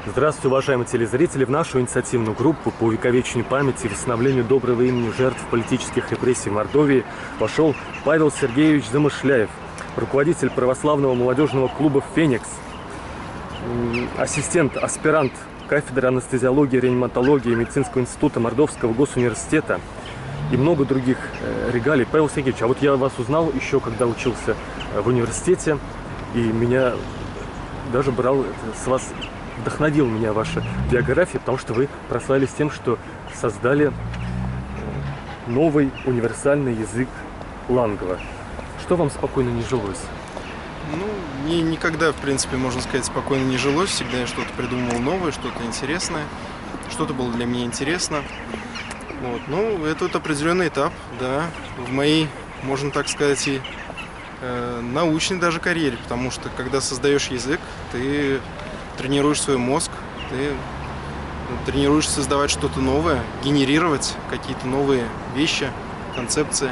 Здравствуйте, уважаемые телезрители! В нашу инициативную группу по увековечению памяти и восстановлению доброго имени жертв политических репрессий в Мордовии вошел Павел Сергеевич Замышляев, руководитель православного молодежного клуба «Феникс», аспирант кафедры анестезиологии, реаниматологии Медицинского института Мордовского госуниверситета и много других регалий. Павел Сергеевич, а вот я вас узнал еще, когда учился в университете, и меня даже вдохновил меня ваша биография, потому что вы прославились тем, что создали новый универсальный язык Лангва. Что вам спокойно не жилось? Мне никогда, в принципе, можно сказать, спокойно не жилось. Всегда я что-то придумывал новое, что-то интересное. Что-то было для меня интересно. Это вот определенный этап, да, в моей, можно так сказать, и научной даже карьере. Потому что, когда создаешь язык, ты тренируешь свой мозг, ты тренируешься создавать что-то новое, генерировать какие-то новые вещи, концепции.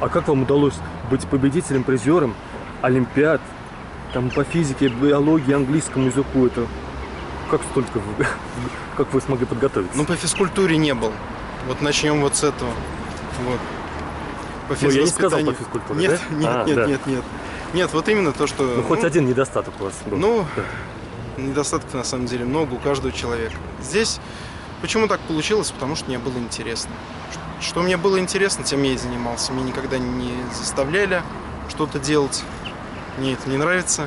А как вам удалось быть победителем, призером олимпиад, там по физике, биологии, английскому языку? Это как вы смогли подготовиться? По физкультуре не был. Вот начнем вот с этого. Вот. По я не сказал по физкультуре, Нет, вот именно то, что... хоть один недостаток у вас был. Недостатков на самом деле много у каждого человека. Здесь почему так получилось? Потому что мне было интересно. Что мне было интересно, тем я и занимался. Меня никогда не заставляли что-то делать. Мне это не нравится.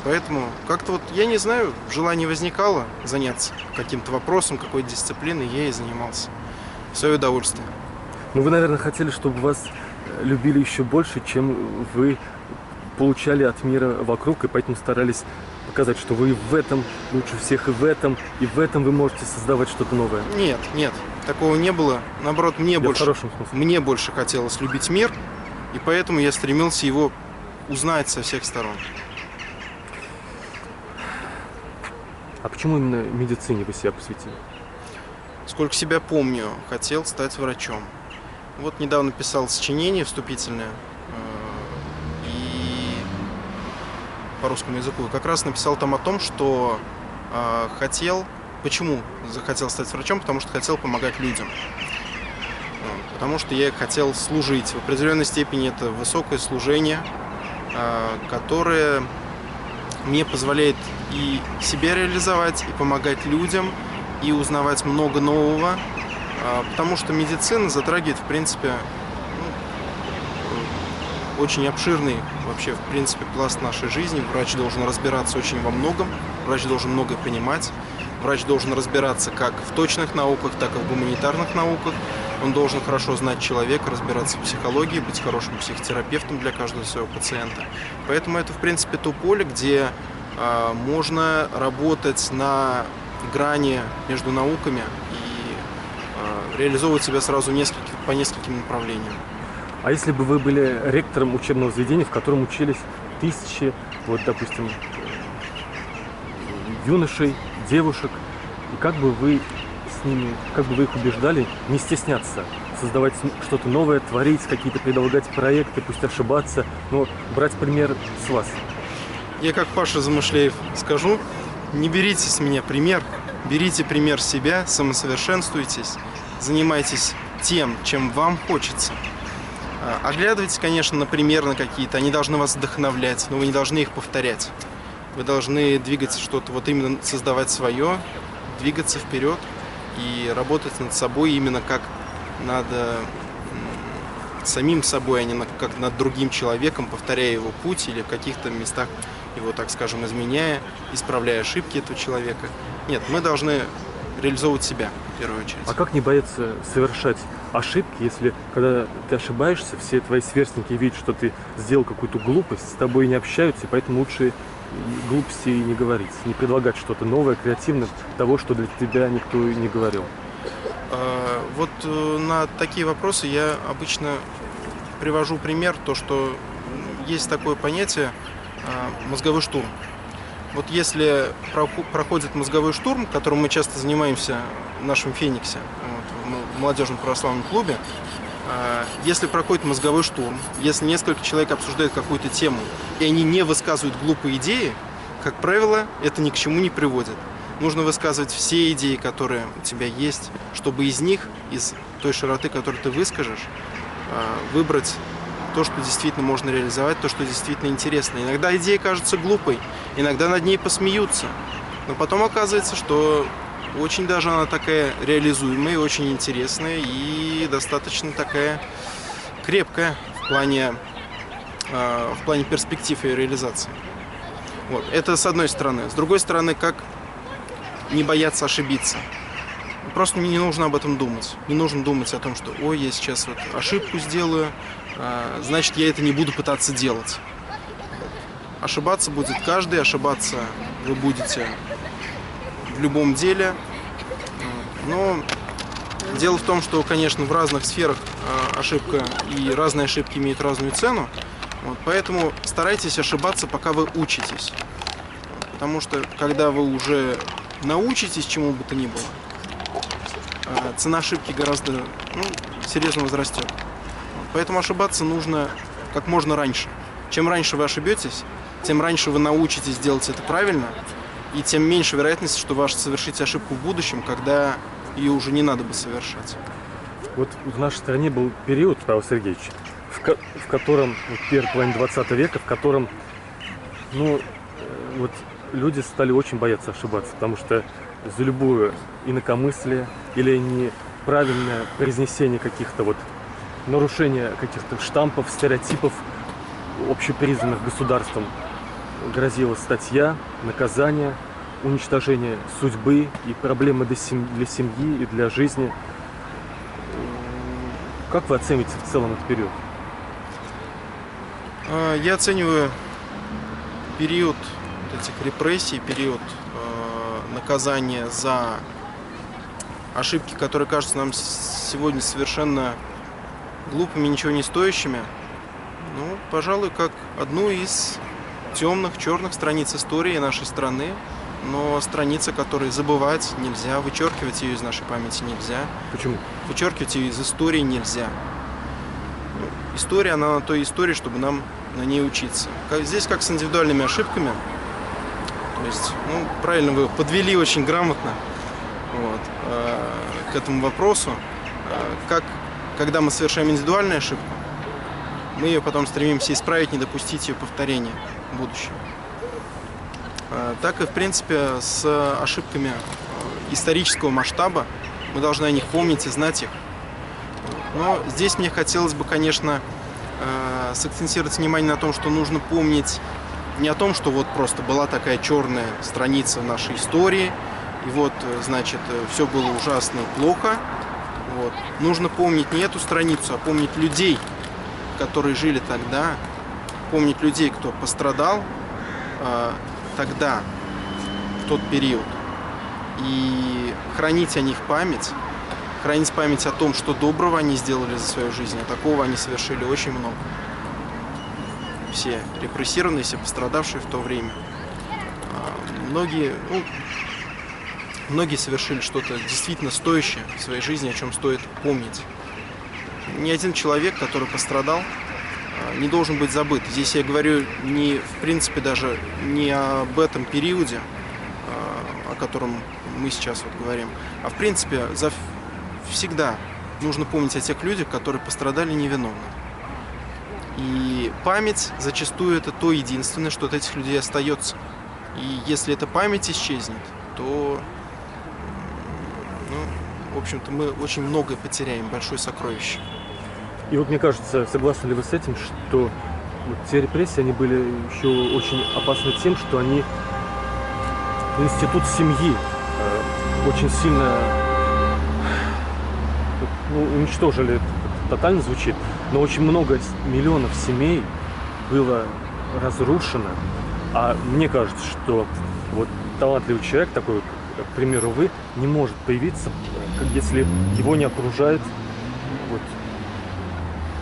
Поэтому как-то я не знаю, желание возникало заняться каким-то вопросом, какой-то дисциплиной, я и занимался. В свое удовольствие. Вы, наверное, хотели, чтобы вас любили еще больше, чем вы получали от мира вокруг, и поэтому старались показать, что вы в этом лучше всех, и в этом вы можете создавать что-то новое. Нет, такого не было. Наоборот, мне больше хотелось любить мир, и поэтому я стремился его узнать со всех сторон. А почему именно медицине вы себя посвятили? Сколько себя помню, хотел стать врачом. Недавно писал сочинение вступительное по русскому языку. И как раз написал там о том, что почему захотел стать врачом, потому что хотел помогать людям. Потому что я хотел служить. В определенной степени это высокое служение, которое мне позволяет и себя реализовать, и помогать людям, и узнавать много нового. Потому что медицина затрагивает, в принципе, очень обширный вообще, в принципе, пласт нашей жизни. Врач должен разбираться очень во многом, врач должен многое понимать, врач должен разбираться как в точных науках, так и в гуманитарных науках. Он должен хорошо знать человека, разбираться в психологии, быть хорошим психотерапевтом для каждого своего пациента. Поэтому это, в принципе, то поле, где можно работать на грани между науками и реализовывать себя сразу по нескольким направлениям. А если бы вы были ректором учебного заведения, в котором учились тысячи, допустим, юношей, девушек, и как бы вы их убеждали не стесняться, создавать что-то новое, творить, какие-то предлагать проекты, пусть ошибаться, но брать пример с вас? Я как Паша Замышляев скажу, не берите с меня пример, берите пример с себя, самосовершенствуйтесь, занимайтесь тем, чем вам хочется. Оглядывайтесь, конечно, на примеры какие-то, они должны вас вдохновлять, но вы не должны их повторять. Вы должны двигаться что-то, именно создавать свое, двигаться вперед и работать над собой именно как над самим собой, а не как над другим человеком, повторяя его путь или в каких-то местах его, так скажем, изменяя, исправляя ошибки этого человека. Нет, мы должны реализовывать себя в первую очередь. А как не бояться совершать ошибки, если когда ты ошибаешься, все твои сверстники видят, что ты сделал какую-то глупость, с тобой не общаются, и поэтому лучше глупости и не говорить, не предлагать что-то новое, креативное, того, что для тебя никто и не говорил? На такие вопросы я обычно привожу пример, то, что есть такое понятие мозговой штурм. Если проходит мозговой штурм, которым мы часто занимаемся в нашем «Фениксе», в молодежном православном клубе, если проходит мозговой штурм, если несколько человек обсуждают какую-то тему, и они не высказывают глупые идеи, как правило, это ни к чему не приводит. Нужно высказывать все идеи, которые у тебя есть, чтобы из них, из той широты, которую ты выскажешь, выбрать то, что действительно можно реализовать, то, что действительно интересно. Иногда идея кажется глупой, иногда над ней посмеются, но потом оказывается, что очень даже она такая реализуемая, очень интересная и достаточно такая крепкая в плане перспектив ее реализации. Вот. Это с одной стороны. С другой стороны, как не бояться ошибиться. Просто не нужно об этом думать. Не нужно думать о том, что ой, я сейчас вот ошибку сделаю, значит, я это не буду пытаться делать. Ошибаться будет каждый, ошибаться вы будете в любом деле. Но дело в том, что, конечно, в разных сферах ошибка и разные ошибки имеют разную цену. Вот, поэтому старайтесь ошибаться, пока вы учитесь. Потому что, когда вы уже научитесь чему бы то ни было, цена ошибки гораздо серьезно возрастет. Поэтому ошибаться нужно как можно раньше. Чем раньше вы ошибетесь, тем раньше вы научитесь делать это правильно, и тем меньше вероятность, что вы совершите ошибку в будущем, когда ее уже не надо бы совершать. Вот в нашей стране был период, Павел Сергеевич, в котором, в первой половине 20 века, в котором люди стали очень бояться ошибаться, потому что за любое инакомыслие или неправильное произнесение каких-то нарушение каких-то штампов, стереотипов, общепризнанных государством, грозила статья, наказание, уничтожение судьбы и проблемы для семьи и для жизни. Как вы оцените в целом этот период? Я оцениваю период этих репрессий, период наказания за ошибки, которые кажутся нам сегодня совершенно глупыми, ничего не стоящими, пожалуй, как одну из темных, черных страниц истории нашей страны, но страница, которую забывать нельзя, вычеркивать ее из нашей памяти нельзя. Почему? Вычеркивать ее из истории нельзя. История, она на той истории, чтобы нам на ней учиться. Здесь как с индивидуальными ошибками. То есть, правильно вы подвели очень грамотно к этому вопросу. Когда мы совершаем индивидуальную ошибку, мы ее потом стремимся исправить, не допустить ее повторения в будущем. Так и, в принципе, с ошибками исторического масштаба мы должны о них помнить и знать их. Но здесь мне хотелось бы, конечно, сакцентировать внимание на том, что нужно помнить не о том, что просто была такая черная страница нашей истории, и значит, все было ужасно и плохо. Нужно помнить не эту страницу, а помнить людей, которые жили тогда, помнить людей, кто пострадал тогда, в тот период, и хранить о них память, хранить память о том, что доброго они сделали за свою жизнь, а такого они совершили очень много. Все репрессированные, все пострадавшие в то время. Многие совершили что-то действительно стоящее в своей жизни, о чем стоит помнить. Ни один человек, который пострадал, не должен быть забыт. Здесь я говорю в принципе, даже не об этом периоде, о котором мы сейчас говорим, а в принципе всегда нужно помнить о тех людях, которые пострадали невиновно. И память зачастую это то единственное, что от этих людей остается. И если эта память исчезнет, то, в общем-то, мы очень многое потеряем, большое сокровище. И мне кажется, согласны ли вы с этим, что те репрессии, они были еще очень опасны тем, что они институт семьи очень сильно уничтожили, это тотально звучит, но очень много миллионов семей было разрушено. А мне кажется, что талантливый человек, такой, как, к примеру, вы, не может появиться, если его не окружает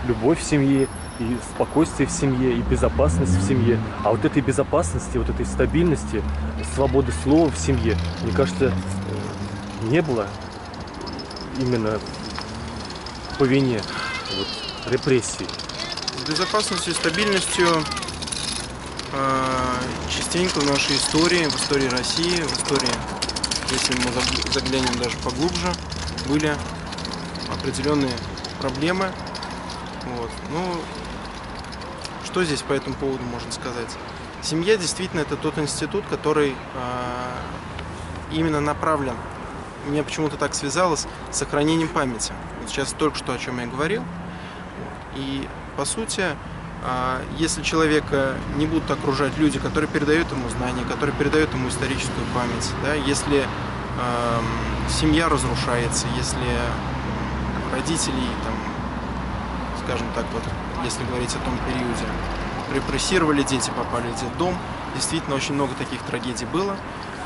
любовь в семье, и спокойствие в семье, и безопасность в семье. А этой безопасности, этой стабильности, свободы слова в семье, мне кажется, не было именно по вине репрессий. С безопасностью и стабильностью частенько в нашей истории, в истории России, в истории если мы заглянем даже поглубже, были определенные проблемы. Вот. Ну, что здесь по этому поводу можно сказать? Семья действительно это тот институт, который именно направлен, мне почему-то так связалось, с сохранением памяти. Вот сейчас только что о чем я говорил. И по сути, если человека не будут окружать люди, которые передают ему знания, которые передают ему историческую память, да, если семья разрушается, если родителей, там, скажем так, вот, если говорить о том периоде, репрессировали, дети попали в детдом, действительно очень много таких трагедий было.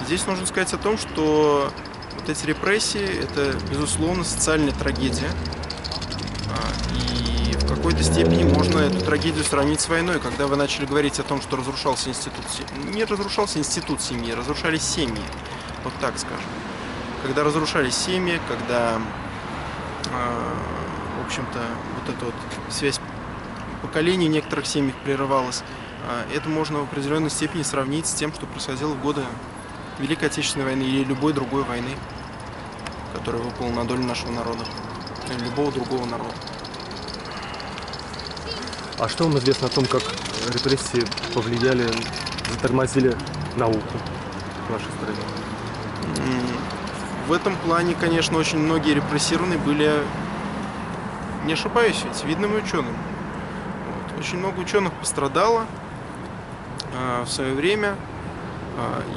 Здесь нужно сказать о том, что вот эти репрессии – это, безусловно, социальная трагедия. И в какой-то степени можно эту трагедию сравнить с войной. Когда вы начали говорить о том, что разрушался институт семьи, не разрушался институт семьи, разрушались семьи. Вот так скажем. Когда разрушались семьи, когда, в общем-то, вот эта вот связь поколений в некоторых семьях прерывалась, это можно в определенной степени сравнить с тем, что происходило в годы Великой Отечественной войны или любой другой войны, которая выпала на долю нашего народа, или любого другого народа. А что вам известно о том, как репрессии повлияли, затормозили науку в нашей стране? В этом плане, конечно, очень многие репрессированные были, не ошибаюсь, ведь видными учеными. Вот. Очень много ученых пострадало в свое время,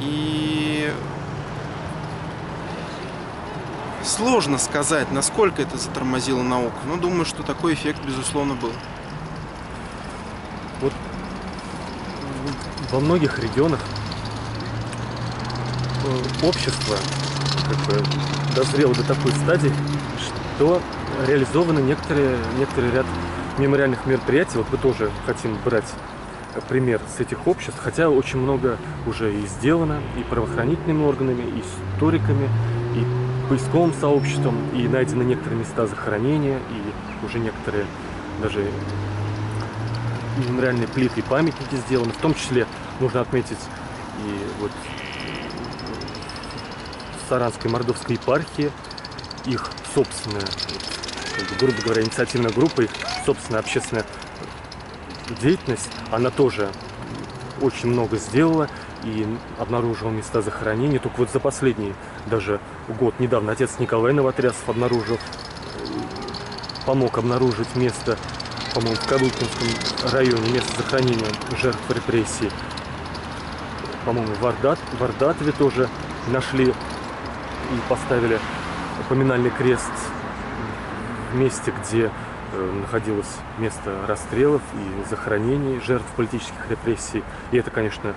и сложно сказать, насколько это затормозило науку, но думаю, что такой эффект, безусловно, был. Вот во многих регионах общество как бы дозрело до такой стадии, что реализованы некоторый ряд мемориальных мероприятий. Вот мы тоже хотим брать пример с этих обществ, хотя очень много уже и сделано и правоохранительными органами, и историками, и поисковым сообществом, и найдены некоторые места захоронения, и уже некоторые даже мемориальные плиты и памятники сделаны. В том числе нужно отметить и вот Саранской Мордовской епархии, их собственная, грубо говоря, инициативная группа, их собственная общественная деятельность, она тоже очень много сделала и обнаружила места захоронений. Только вот за последний даже год, недавно отец Николай Новотрясов помог обнаружить место, по-моему, в Кадулкинском районе, место захоронения жертв репрессий. По-моему, в Ардатове тоже нашли и поставили поминальный крест в месте, где находилось место расстрелов и захоронений жертв политических репрессий. И это, конечно,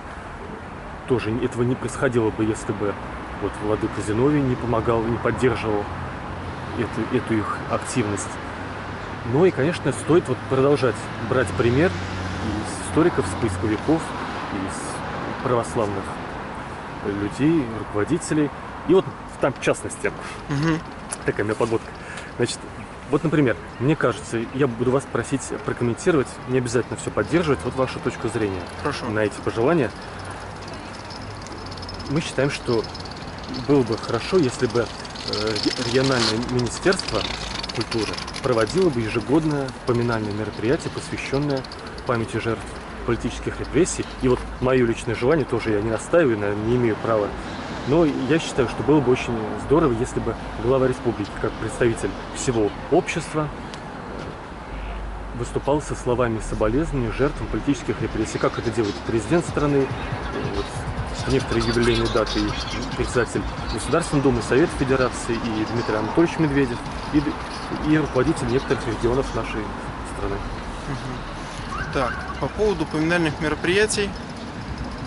тоже этого не происходило бы, если бы вот владыка Зиновий не помогал, не поддерживал эту их активность. Ну и, конечно, стоит вот продолжать брать пример из историков, с поисковиков, из православных людей, руководителей. И вот там, в частности, такая у меня подводка. Значит, вот, например, мне кажется, я буду вас просить прокомментировать, не обязательно все поддерживать, вот вашу точку зрения. Хорошо. На эти пожелания. Мы считаем, что было бы хорошо, если бы региональное министерство культуры проводило бы ежегодное поминальное мероприятие, посвященное памяти жертв политических репрессий. И вот мое личное желание, тоже я не настаиваю, наверное, не имею права, но я считаю, что было бы очень здорово, если бы глава республики, как представитель всего общества, выступал со словами соболезнования жертвам политических репрессий, как это делает президент страны, вот, в некоторые юбилейные даты и председатель Государственной Думы, Совета Федерации, и Дмитрий Анатольевич Медведев, и руководитель некоторых регионов нашей страны. Так, по поводу поминальных мероприятий,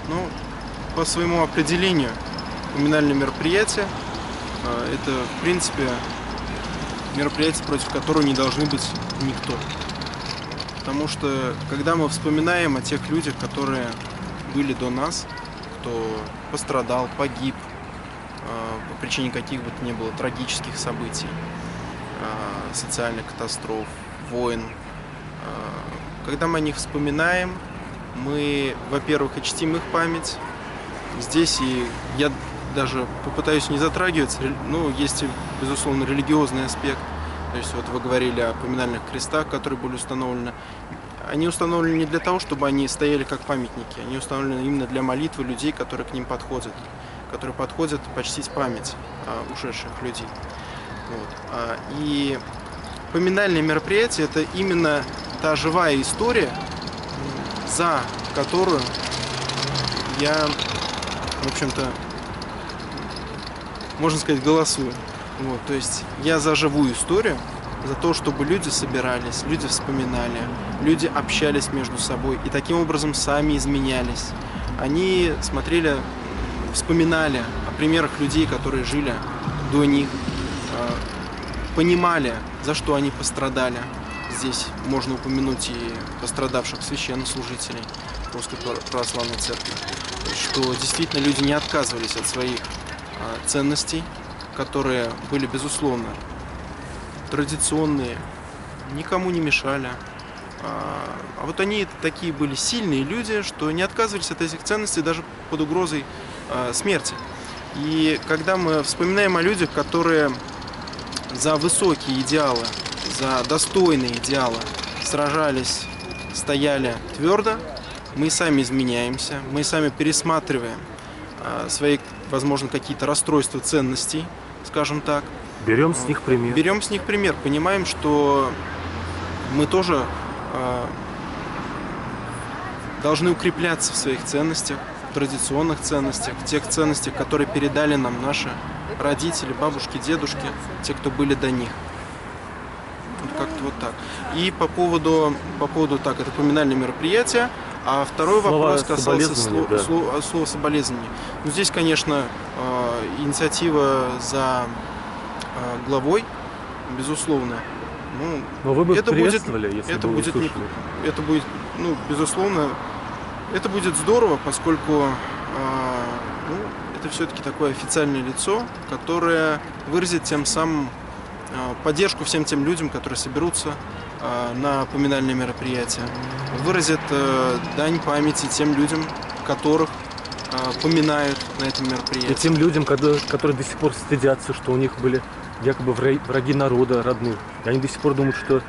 ну, по своему определению, поминальные мероприятия – это, в принципе, мероприятие, против которого не должны быть никто. Потому что, когда мы вспоминаем о тех людях, которые были до нас, кто пострадал, погиб по причине каких бы то ни было трагических событий, социальных катастроф, войн, когда мы о них вспоминаем, мы, во-первых, и чтим их память. Здесь и я даже попытаюсь не затрагивать, ну, есть, безусловно, религиозный аспект. То есть вот вы говорили о поминальных крестах, которые были установлены. Они установлены не для того, чтобы они стояли как памятники, они установлены именно для молитвы людей, которые к ним подходят, которые подходят почтить память ушедших людей. Вот. И поминальные мероприятия – это именно та живая история, за которую я, в общем-то, можно сказать, голосую. Вот, то есть я за живую историю, за то, чтобы люди собирались, люди вспоминали, люди общались между собой и таким образом сами изменялись. Они смотрели, вспоминали о примерах людей, которые жили до них, понимали, за что они пострадали. Здесь можно упомянуть и пострадавших священнослужителей Русской Православной Церкви, что действительно люди не отказывались от своих ценностей, которые были, безусловно, традиционные, никому не мешали. А вот они такие были сильные люди, что не отказывались от этих ценностей даже под угрозой смерти. И когда мы вспоминаем о людях, которые за высокие идеалы, за достойные идеалы сражались, стояли твердо, мы сами изменяемся, мы сами пересматриваем свои, возможно, какие-то расстройства ценностей, скажем так. Берем с них пример. Берем с них пример, понимаем, что мы тоже должны укрепляться в своих ценностях, традиционных ценностях, тех ценностях, которые передали нам наши родители, бабушки, дедушки, те, кто были до них. Вот как-то вот так. И по поводу так, это поминальные мероприятия. А второй вопрос касался слова соболезнования. Ну, здесь, конечно, инициатива за главой, безусловно. Ну, но вы бы это приветствовали, будет, если это бы будет, услышали. это будет, ну, безусловно, это будет здорово, поскольку ну, это все-таки такое официальное лицо, которое выразит тем самым поддержку всем тем людям, которые соберутся на поминальные мероприятия, выразит дань памяти тем людям, которых поминают на этом мероприятии. И тем людям, которые до сих пор стыдятся, что у них были якобы враги народа, родных. И они до сих пор думают, что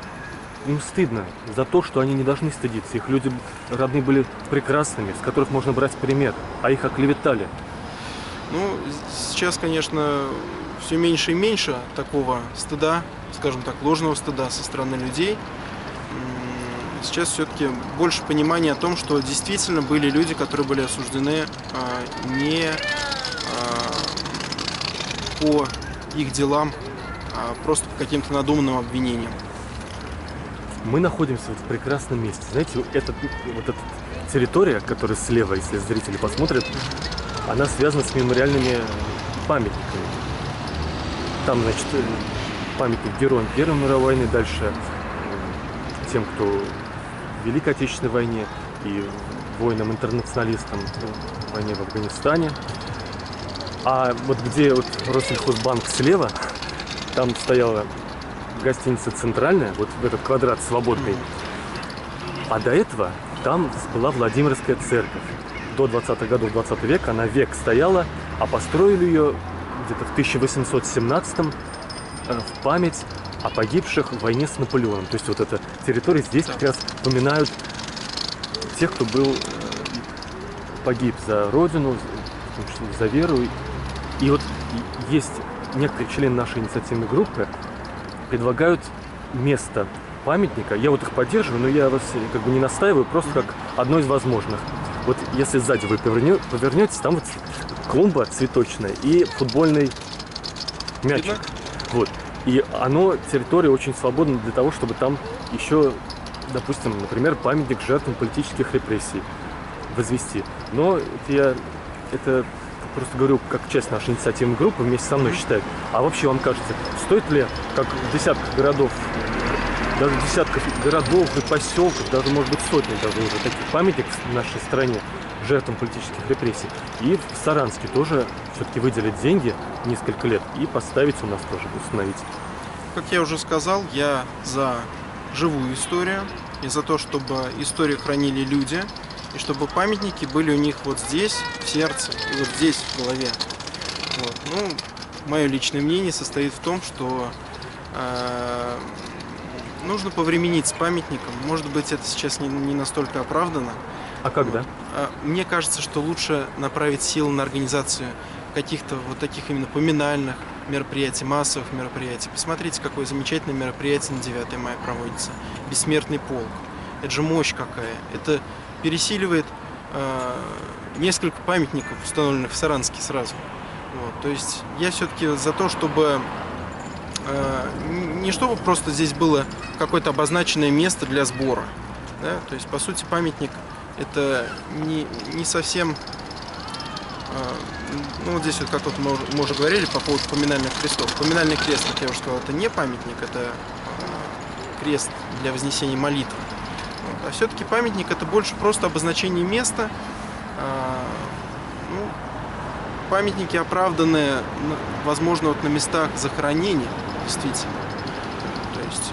им стыдно за то, что они не должны стыдиться. Их люди родные были прекрасными, с которых можно брать пример, а их оклеветали. Ну, сейчас, конечно, все меньше и меньше такого стыда, скажем так, ложного стыда со стороны людей. Сейчас все-таки больше понимания о том, что действительно были люди, которые были осуждены не по их делам, а просто по каким-то надуманным обвинениям. Мы находимся в прекрасном месте. Знаете, вот эта территория, которая слева, если зрители посмотрят, она связана с мемориальными памятниками. Там, значит, памятник героям Первой мировой войны, дальше тем, кто в Великой Отечественной войне и воинам-интернационалистам в войне в Афганистане. А вот где вот Россельхозбанк слева, там стояла гостиница «Центральная», вот в этот квадрат свободный. А до этого там была Владимирская церковь. До 20-х годов 20 века она век стояла, а построили ее где-то в 1817-м в память о погибших в войне с Наполеоном. То есть вот эта территория, здесь как раз упоминают тех, кто был погиб за родину, за веру. И вот есть некоторые члены нашей инициативной группы, предлагают место памятника. Я вот их поддерживаю, но я вас как бы не настаиваю, просто как одно из возможных. Вот если сзади вы повернетесь, там вот клумба цветочная и футбольный мячик. Вот. И территория очень свободна для того, чтобы там еще, допустим, например, памятник жертвам политических репрессий возвести. Но это просто говорю, как часть нашей инициативной группы вместе со мной считает. А вообще вам кажется, стоит ли, как в десятках городов, даже десятков городов и поселков, даже, может быть, сотни даже уже таких памятников в нашей стране жертвам политических репрессий, и в Саранске тоже все-таки выделить деньги несколько лет и поставить у нас тоже, установить. Как я уже сказал, я за живую историю и за то, чтобы историю хранили люди, и чтобы памятники были у них вот здесь, в сердце, и вот здесь, в голове. Вот. Ну, мое личное мнение состоит в том, что нужно повременить с памятником. Может быть, это сейчас не настолько оправдано. А когда? Вот. Мне кажется, что лучше направить силы на организацию каких-то вот таких именно поминальных мероприятий, массовых мероприятий. Посмотрите, какое замечательное мероприятие на 9 мая проводится. Бессмертный полк. Это же мощь какая. Это пересиливает несколько памятников, установленных в Саранске сразу. Вот. То есть я все-таки за то, чтобы не чтобы просто здесь было какое-то обозначенное место для сбора. Да? То есть, по сути, памятник это не совсем... Ну, вот здесь вот, как вот мы уже говорили по поводу поминальных крестов. Поминальный крест, как я уже сказал, это не памятник, это крест для вознесения молитвы. Вот. А все-таки памятник это больше просто обозначение места. Ну, памятники оправданы, возможно, вот на местах захоронения, действительно. То есть,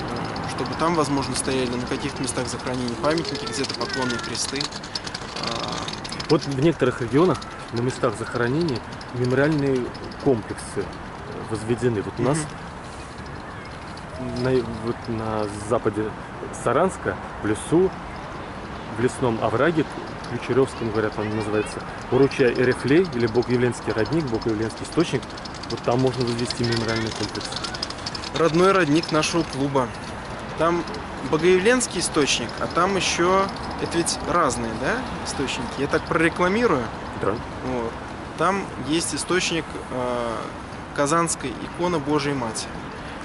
чтобы там, возможно, стояли на каких-то местах захоронения памятники, где-то поклонные кресты. Вот в некоторых регионах на местах захоронений мемориальные комплексы возведены. Вот у нас на западе Саранска, в лесу, в лесном овраге, Ключеревском, говорят, он называется, у ручья Эрефлей, или Богоявленский родник, Богоявленский источник, вот там можно возвести мемориальный комплекс. Родной родник нашего клуба. Там Богоявленский источник, а там еще... Это ведь разные, да, источники? Я так прорекламирую. Да. Вот. Там есть источник Казанской иконы Божией Матери.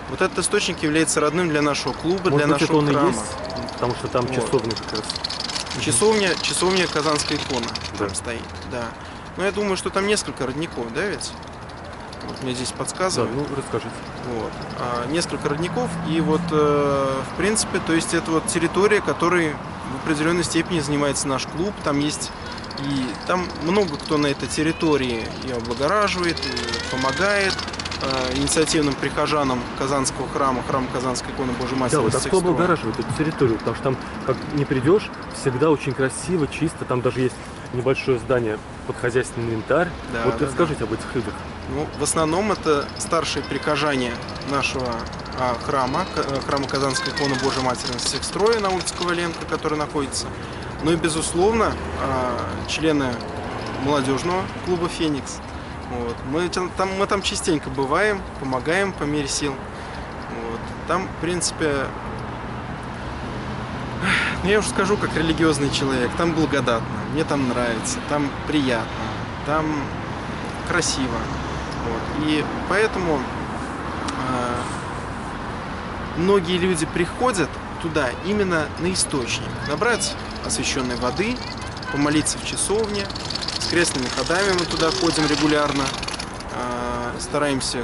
Вот этот источник является родным для нашего клуба, Может для быть, нашего это он храма. и есть, потому что там Вот. часовня как раз. Часовня Казанская икона Да. там стоит, да. Но я думаю, что там несколько родников, да, ведь? Вот мне здесь Да, подсказывают. ну расскажите. Вот. Несколько родников, и вот, в принципе, то есть это вот территория, которой в определенной степени занимается наш клуб. Там есть и там много кто на этой территории ее облагораживает, и помогает инициативным прихожанам Казанского храма Казанской иконы Божией Матери. Да, вот а всех кто строек. облагораживает эту территорию? Потому что там, как не придешь, всегда очень красиво, чисто. Там даже есть небольшое здание под хозяйственный инвентарь. Да, вот да, расскажите об этих людях. Ну, в основном это старшие прихожане нашего храма Казанской иконы Божией Матери на всех строя на улице Коваленко, который находится. Ну и, безусловно, члены молодежного клуба «Феникс». Вот. Мы там частенько бываем, помогаем по мере сил. Вот. Там, в принципе, ну, я уже скажу, как религиозный человек, там благодатно, мне там нравится, там приятно, там красиво. Вот. И поэтому многие люди приходят туда именно на источник, набрать освященной воды, помолиться в часовне. С крестными ходами мы туда ходим регулярно, стараемся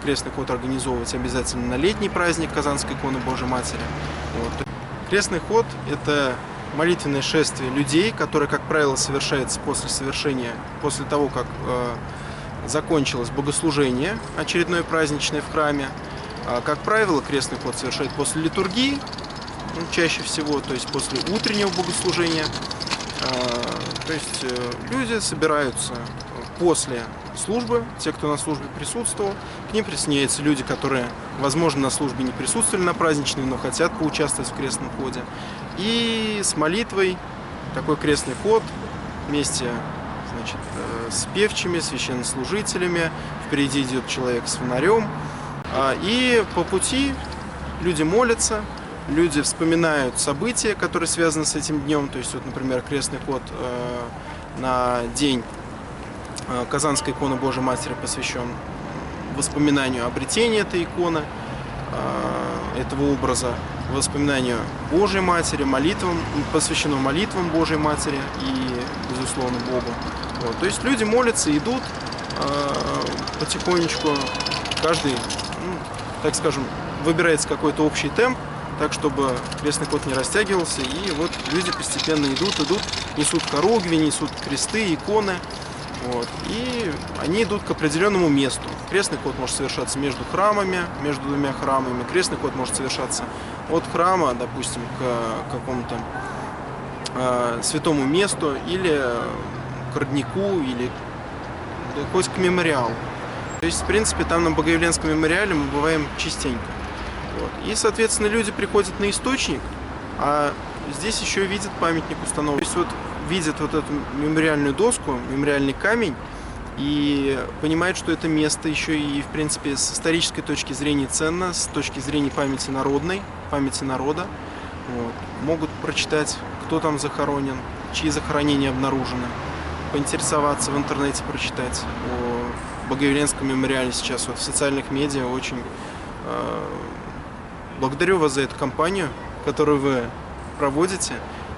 крестный ход организовывать обязательно на летний праздник Казанской иконы Божией Матери. Вот. Крестный ход – это молитвенное шествие людей, которое, как правило, совершается после того, как закончилось богослужение очередное праздничное в храме. Как правило, крестный ход совершает после литургии, ну, чаще всего, то есть после утреннего богослужения. То есть люди собираются после службы, те, кто на службе присутствовал, к ним присоединяются люди, которые, возможно, на службе не присутствовали на праздничной, но хотят поучаствовать в крестном ходе. И с молитвой такой крестный ход вместе, значит, с певчими, священнослужителями, впереди идет человек с фонарем, и по пути люди молятся, люди вспоминают события, которые связаны с этим днем. То есть, вот, например, крестный ход на день Казанской иконы Божией Матери посвящен воспоминанию обретения этой иконы, этого образа, воспоминанию Божией Матери, молитвам, посвящено молитвам Божией Матери и, безусловно, Богу. Вот. То есть люди молятся, идут потихонечку, каждый, ну, так скажем, выбирается какой-то общий темп, так, чтобы крестный ход не растягивался, и вот люди постепенно идут, несут хоругви, несут кресты, иконы, вот, и они идут к определенному месту. Крестный ход может совершаться между храмами, между двумя храмами, крестный ход может совершаться от храма, допустим, к какому-то святому месту, или к роднику, или хоть к мемориалу. То есть, в принципе, там на Богоявленском мемориале мы бываем частенько. Вот. И, соответственно, люди приходят на источник, а здесь еще видят памятник установлен. То есть вот видят вот эту мемориальную доску, мемориальный камень, и понимают, что это место еще и, в принципе, с исторической точки зрения ценно, с точки зрения памяти народной, памяти народа. Вот. Могут прочитать, кто там захоронен, чьи захоронения обнаружены, поинтересоваться в интернете, прочитать о Богоявленском мемориале сейчас вот в социальных медиа. Очень благодарю вас за эту кампанию, которую вы проводите.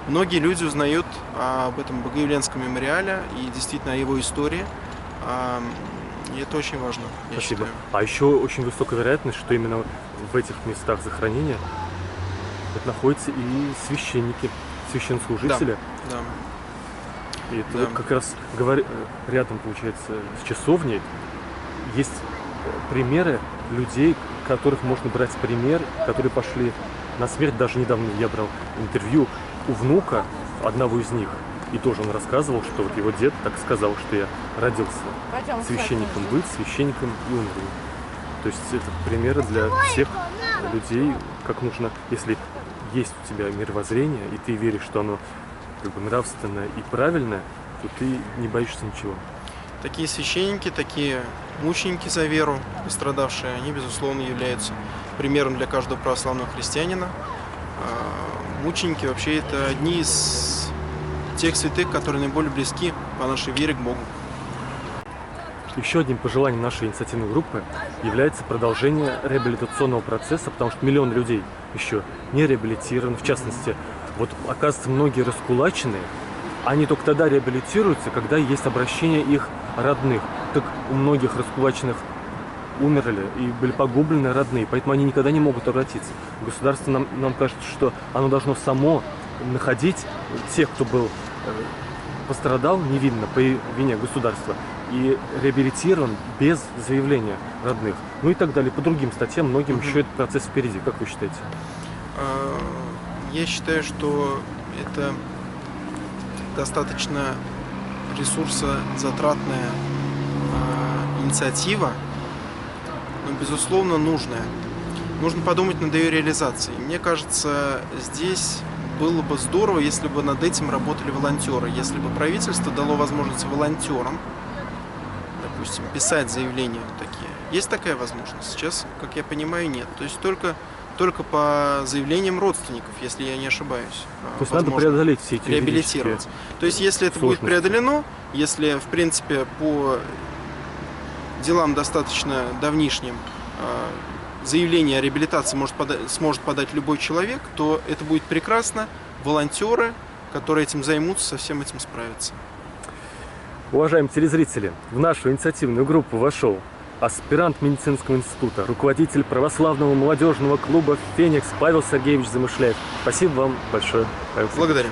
Многие люди узнают об этом Богоявленском мемориале и действительно о его истории. И это очень важно, я Спасибо. считаю. А еще очень высокая вероятность, что именно в этих местах захоронения находятся и священники, священнослужители. Да. И это Да. вот как раз рядом, получается, с часовней есть примеры людей, которых можно брать пример, которые пошли на смерть. Даже недавно я брал интервью у внука одного из них. И тоже он рассказывал, что вот его дед так сказал, что я родился священником быть, священником и умру. То есть это примеры для всех людей, как нужно, если есть у тебя мировоззрение, и ты веришь, что оно как бы нравственное и правильное, то ты не боишься ничего. Такие священники, такие мученики за веру, пострадавшие, они, безусловно, являются примером для каждого православного христианина. Мученики вообще это одни из тех святых, которые наиболее близки по нашей вере к Богу. Еще одним пожеланием нашей инициативной группы является продолжение реабилитационного процесса, потому что миллион людей еще не реабилитированы. В частности, вот оказывается, многие раскулаченные, они только тогда реабилитируются, когда есть обращение их родных. Так у многих раскулаченных умерли и были погублены родные, поэтому они никогда не могут обратиться. Государство, нам кажется, что оно должно само находить тех, кто был пострадал невинно по вине государства и реабилитирован без заявления родных. Ну и так далее. По другим статьям многим еще этот процесс впереди. Как вы считаете? Я считаю, что это достаточно ресурсозатратная инициатива, но, безусловно, нужная. Нужно подумать над ее реализацией. Мне кажется, здесь было бы здорово, если бы над этим работали волонтеры, если бы правительство дало возможность волонтерам, допустим, писать заявления такие. Есть такая возможность? Сейчас, как я понимаю, нет. То есть только по заявлениям родственников, если я не ошибаюсь. То есть надо преодолеть все эти реабилитировать. То есть если это будет преодолено, если, в принципе, по делам достаточно давнишним заявление о реабилитации сможет подать любой человек, то это будет прекрасно. Волонтеры, которые этим займутся, со всем этим справятся. Уважаемые телезрители, в нашу инициативную группу вошел аспирант медицинского института, руководитель православного молодежного клуба «Феникс» Павел Сергеевич Замышляев. Спасибо вам большое, Павел Сергеевич. Благодарю.